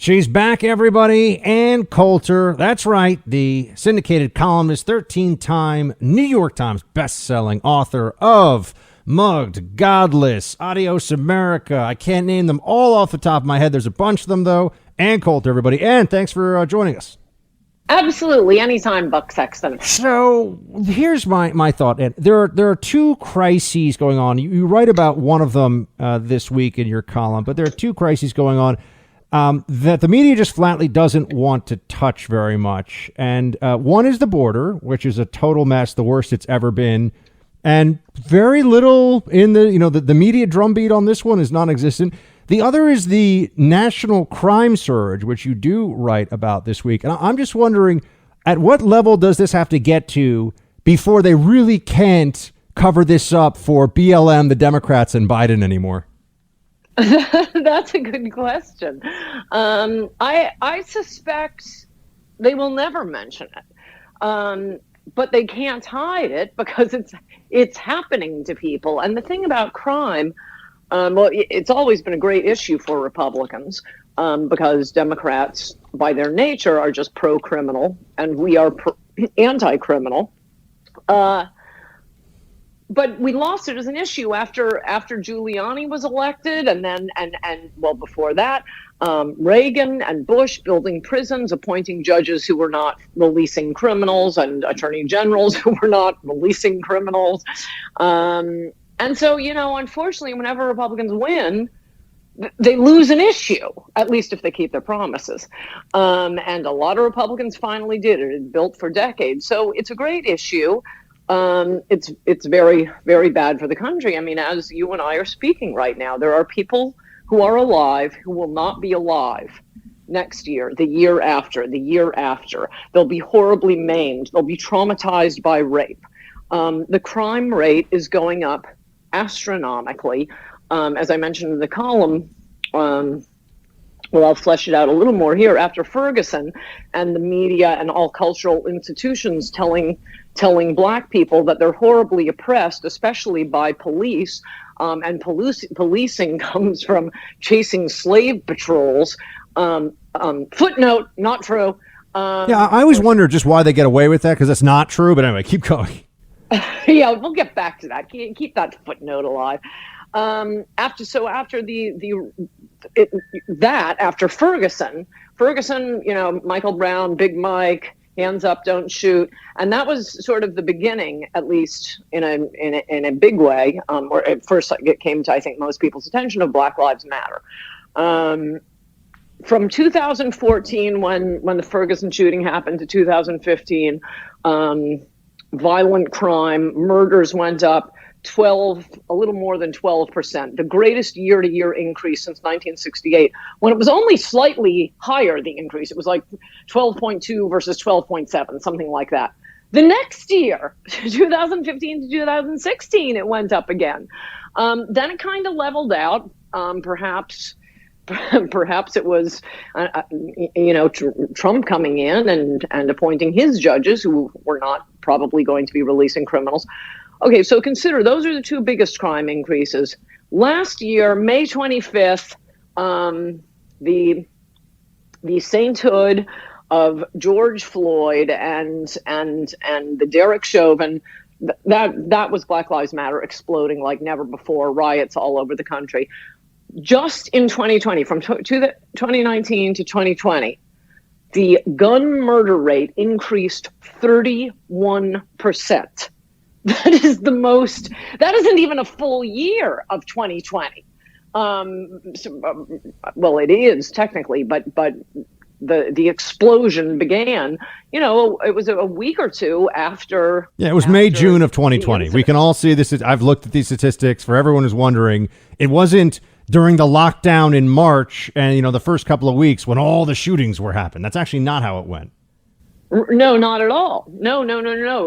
She's back, everybody. Ann Coulter. That's right. The syndicated columnist, 13-time New York Times best-selling author of Mugged, Godless, Adios America. I can't name them all off the top of my head. There's a bunch of them, though. Ann Coulter, everybody. Ann, thanks for joining us. Absolutely. Anytime, Buck Sexton. So here's my thought. And there are two crises going on. You write about one of them this week in your column, but there are two crises going on that the media just flatly doesn't want to touch very much. And one is the border, which is a total mess, the worst it's ever been. And very little in the media drumbeat on this one is non-existent. The other is the national crime surge, which you do write about this week. And I'm just wondering, at what level does this have to get to before they really can't cover this up for BLM, the Democrats, and Biden anymore? That's a good question. I suspect they will never mention it, but they can't hide it because it's happening to people. And the thing about crime, well, it's always been a great issue for Republicans because Democrats, by their nature, are just pro-criminal, and we are anti-criminal. But we lost it as an issue after Giuliani was elected, and then well before that, Reagan and Bush building prisons, appointing judges who were not releasing criminals, and attorney generals who were not releasing criminals. And so, unfortunately, whenever Republicans win, they lose an issue, at least if they keep their promises. And a lot of Republicans finally did it. It built for decades. So it's a great issue. It's very, very bad for the country. I mean, as you and I are speaking right now, there are people who are alive who will not be alive next year, the year after, the year after. They'll be horribly maimed. They'll be traumatized by rape. The crime rate is going up astronomically. As I mentioned in the column, well, I'll flesh it out a little more here. After Ferguson and the media and all cultural institutions telling Black people that they're horribly oppressed, especially by police, and policing comes from chasing slave patrols. Footnote, not true. Yeah, I always wonder just why they get away with that, because that's not true. But anyway, keep going. Yeah, we'll get back to that. Keep that footnote alive. After Ferguson, Michael Brown, Big Mike, hands up, don't shoot, and that was sort of the beginning, at least in a big way. Or at first, it came to, I think, most people's attention, of Black Lives Matter. From 2014, when the Ferguson shooting happened, to 2015. Violent crime, murders went up a little more than 12%, the greatest year-to-year increase since 1968, when it was only slightly higher, the increase. It was like 12.2 versus 12.7, something like that. The next year, 2015 to 2016, it went up again. Then it kind of leveled out, perhaps it was, Trump coming in and appointing his judges who were not probably going to be releasing criminals. Okay, so consider those are the two biggest crime increases. Last year, May 25th, the sainthood of George Floyd and the Derek Chauvin, that was Black Lives Matter exploding like never before, riots all over the country. Just in 2020, from 2019 to 2020, the gun murder rate increased 31%. That is the most. That isn't even a full year of 2020. Well, it is technically, but the explosion began. It was a week or two after. Yeah, it was May, June of 2020. We can all see this. I've looked at these statistics. For everyone who's wondering, it wasn't during the lockdown in March and the first couple of weeks when all the shootings were happening. That's actually not how it went. No, not at all. No.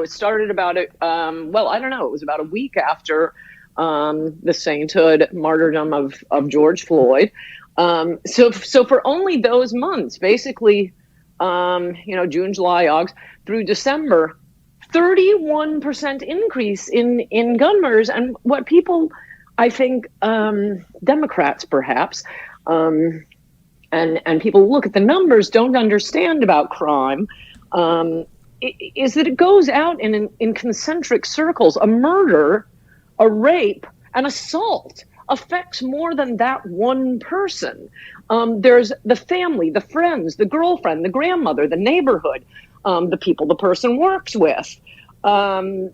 It started about it. Well, I don't know. It was about a week after the sainthood martyrdom of George Floyd. So for only those months, basically, June, July, August through December, 31% increase in gun murders. And what people, I think, Democrats perhaps, and people look at the numbers, don't understand about crime, is that it goes out in concentric circles. A murder, a rape, an assault affects more than that one person. There's the family, the friends, the girlfriend, the grandmother, the neighborhood, the people the person works with. We're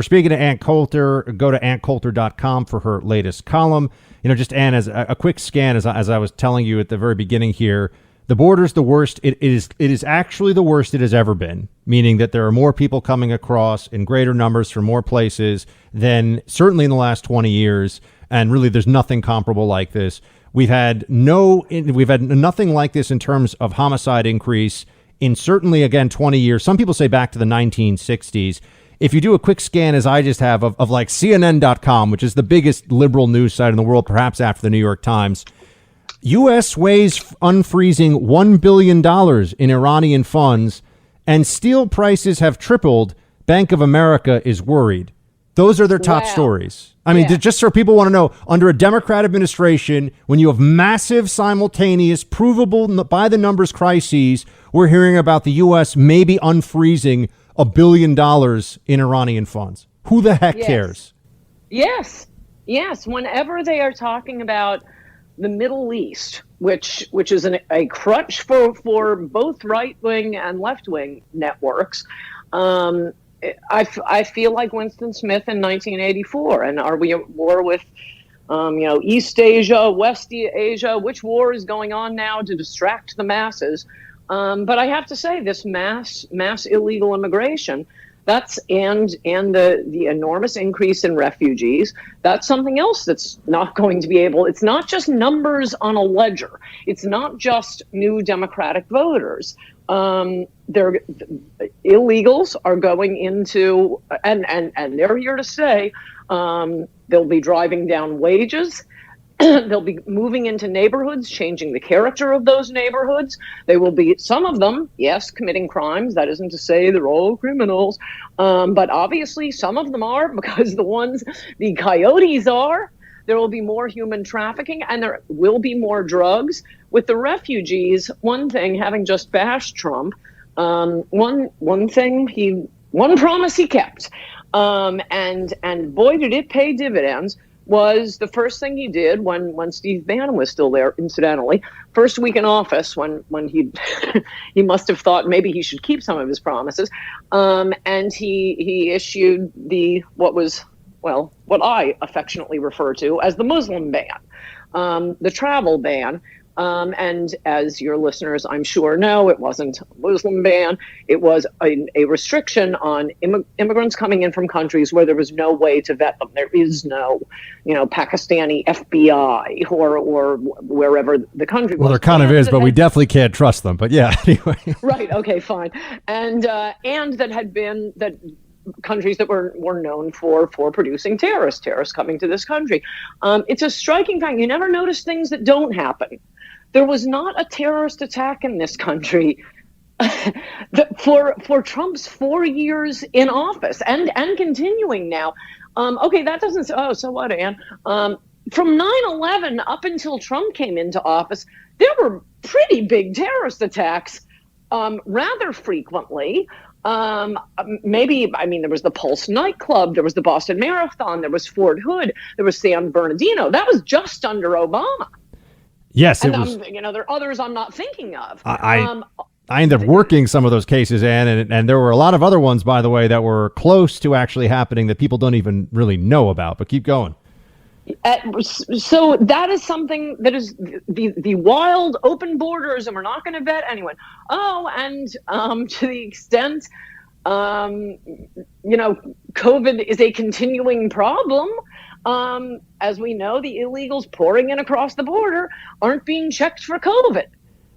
speaking to Ann Coulter. Go to anncoulter.com for her latest column. Just Ann, as a quick scan, as I was telling you at the very beginning here, the border's the worst. It is actually the worst it has ever been, meaning that there are more people coming across in greater numbers from more places than certainly in the last 20 years. And really, there's nothing comparable like this. We've had nothing like this in terms of homicide increase in certainly, again, 20 years. Some people say back to the 1960s. If you do a quick scan, as I just have, of like CNN.com, which is the biggest liberal news site in the world, perhaps after the New York Times, U.S. weighs unfreezing $1 billion in Iranian funds, and steel prices have tripled. Bank of America is worried. Those are their top stories. I mean, just so people want to know, under a Democrat administration, when you have massive, simultaneous, provable by the numbers crises, we're hearing about the U.S. maybe unfreezing $1 billion in Iranian funds. Who the heck cares? Yes. Whenever they are talking about the Middle East, which is a crutch for both right-wing and left-wing networks, I feel like Winston Smith in 1984. And are we at war with, East Asia, West Asia? Which war is going on now to distract the masses? But I have to say, this mass illegal immigration, and the enormous increase in refugees, that's something else that's not going to be able. It's not just numbers on a ledger. It's not just new Democratic voters. Illegals are going into, and they're here to stay. They'll be driving down wages. They'll be moving into neighborhoods, changing the character of those neighborhoods. They will be, some of them, yes, committing crimes. That isn't to say they're all criminals. But obviously some of them are, because the coyotes are. There will be more human trafficking, and there will be more drugs. With the refugees, one thing, having just bashed Trump, one promise he kept, and boy, did it pay dividends, was the first thing he did when Steve Bannon was still there, incidentally, first week in office, when he he must have thought maybe he should keep some of his promises, and he issued what I affectionately refer to as the Muslim ban, the travel ban. And as your listeners, I'm sure, know, it wasn't a Muslim ban. It was a restriction on immigrants coming in from countries where there was no way to vet them. There is no, Pakistani FBI or wherever the country was. Well, there kind of is, but we definitely can't trust them. But yeah, anyway. Right. Okay, fine. And that had been that countries that were known for producing terrorists coming to this country. It's a striking fact. You never notice things that don't happen. There was not a terrorist attack in this country for Trump's 4 years in office and continuing now. Okay, that doesn't. Oh, so what, Ann? From 9/11 up until Trump came into office, there were pretty big terrorist attacks rather frequently. There was the Pulse nightclub, there was the Boston Marathon, there was Fort Hood, there was San Bernardino. That was just under Obama. Yes, it and was. There are others I'm not thinking of. I ended up working some of those cases, Ann, and there were a lot of other ones, by the way, that were close to actually happening that people don't even really know about. But keep going. So that is something that is the wild open borders, and we're not going to vet anyone. Oh, and to the extent, COVID is a continuing problem. As we know, the illegals pouring in across the border aren't being checked for COVID.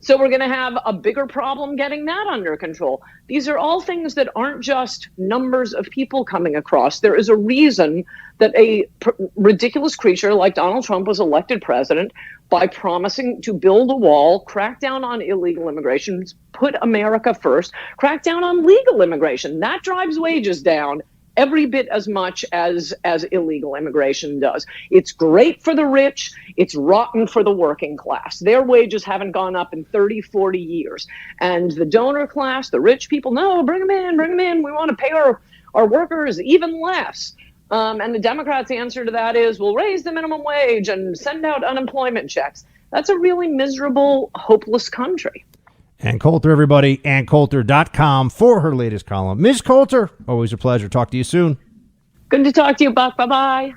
So we're going to have a bigger problem getting that under control. These are all things that aren't just numbers of people coming across. There is a reason that a ridiculous creature like Donald Trump was elected president by promising to build a wall, crack down on illegal immigration, put America first, crack down on legal immigration. That drives wages down every bit as much as illegal immigration does. It's great for the rich. It's rotten for the working class. Their wages haven't gone up in 30, 40 years. And the donor class, the rich people, no, bring them in, bring them in. We want to pay our workers even less. And the Democrats' answer to that is, we'll raise the minimum wage and send out unemployment checks. That's a really miserable, hopeless country. Ann Coulter, everybody, AnnCoulter.com for her latest column. Ms. Coulter, always a pleasure. Talk to you soon. Good to talk to you, Buck. Bye-bye.